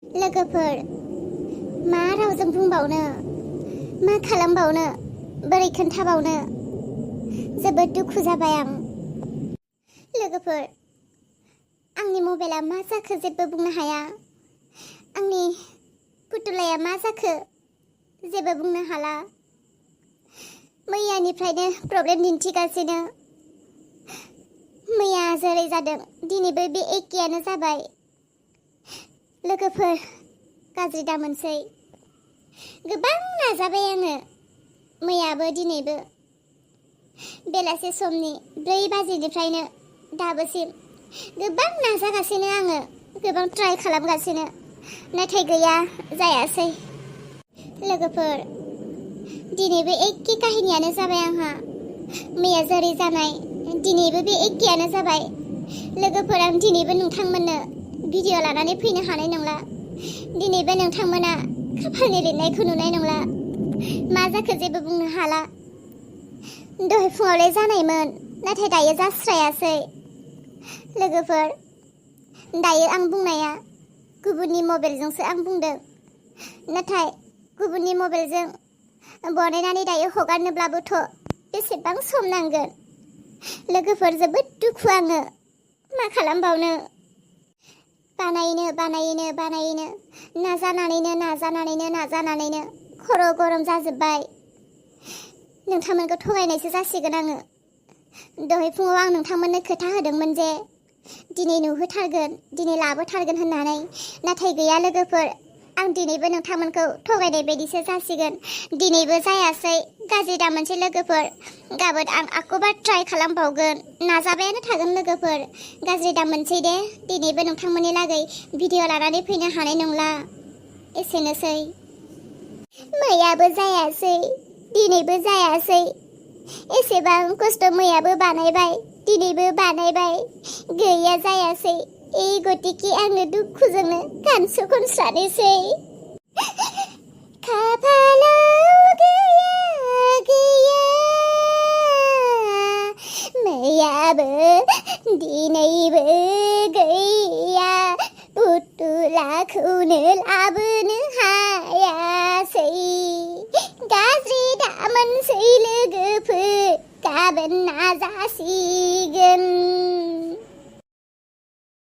लोगोफोर मा रावजों बुंबावनो मा खालामबावनो बोरै खोन्थाबावनो जोबोद दुखु जाबाय आं। लोगोफोर आंनि मबाइला मा जाखो जेबो बुंनो हाया। आंनि पुतुलाया मा जाखो जेबो बुंनो हाला। मैयानिफ्रायनो प्रब्लेम दिन्थिगासिनो। मैया जेरै जादों दिनैबो बे एखेयानो जाबाय। लोगोफोर गाज्रि दामोनसै। गोबां नाजाबाय आङो मैयाबो दिनैबो बेलासे समनि 4 बाजिनिफ्रायनो दाबोसिम गोबां नाजागासिनो आङो, गोबां ट्राइ खालामगासिनो, नाथाय गैया जायासै। लोगोफोर दिनैबो एखे काहिनियानो जाबाय आंहा। मैया जेरै जानाय दिनैबो बे एखेयानो जाबाय। लोगोफोर आं दिनैबो नोंथांमोननो भिडिअ लानानै फैनो हानाय नंला। दिनैबो नोंथांमोना खाफालनि लिरनायखौ नुनाय नंला। मा जाखो जेबो बुंनो हाला। दहाय फुङावलाय जानायमोन, नाथाय दायो जास्रायासै। लोगोफोर दायो आं बुंनाया गुबुननि मबाइलजोंसो आं बुंदों, नाथाय गुबुननि मबाइलजों बनायनानै दायो हगारनोब्लाबोथ' बेसेबां सम नांगोन। लोगोफोर जोबोद दुखु आङो, मा खालामबावनो। बानायनो नाजानानैनो खर' गरम जाजोब्बाय। नोंथांमोनखौ थगायनायसो जासिगोन आङो। दहाय फुङाव आं नोंथांमोननो खोथा होदोंमोन जे दिनै नुहोथारगोन, दिनै लाबोथारगोन होननानै, नाथाय गैया लोगोफोर। आं दिनैबो नोंथांमोनखौ थगायनाय बायदिसो जासिगोन। दिनैबो जायासै, गाज्रि दामोनसै लोगोफोर। गाबोन आं आखौबा ट्राइ खालामबावगोन, नाजाबायानो थागोन लोगोफोर। गाज्रि दामोनसै दे, दिनैबो नोंथांमोननि लागै भिडिअ लानानै फैनो हानाय नंला। एसेनोसै। मैयाबो जायासै, दिनैबो जायासै। एसेबां खस्थ' मैयाबो बानायबाय, दिनैबो बानायबाय, गैया जायासै। गतिके आङो दुखुजोंनो गानसो खनस्रानोसै। खाफालाव गैया मैयाबो दिनैबो गैया, पुतुलाखौनो लाबो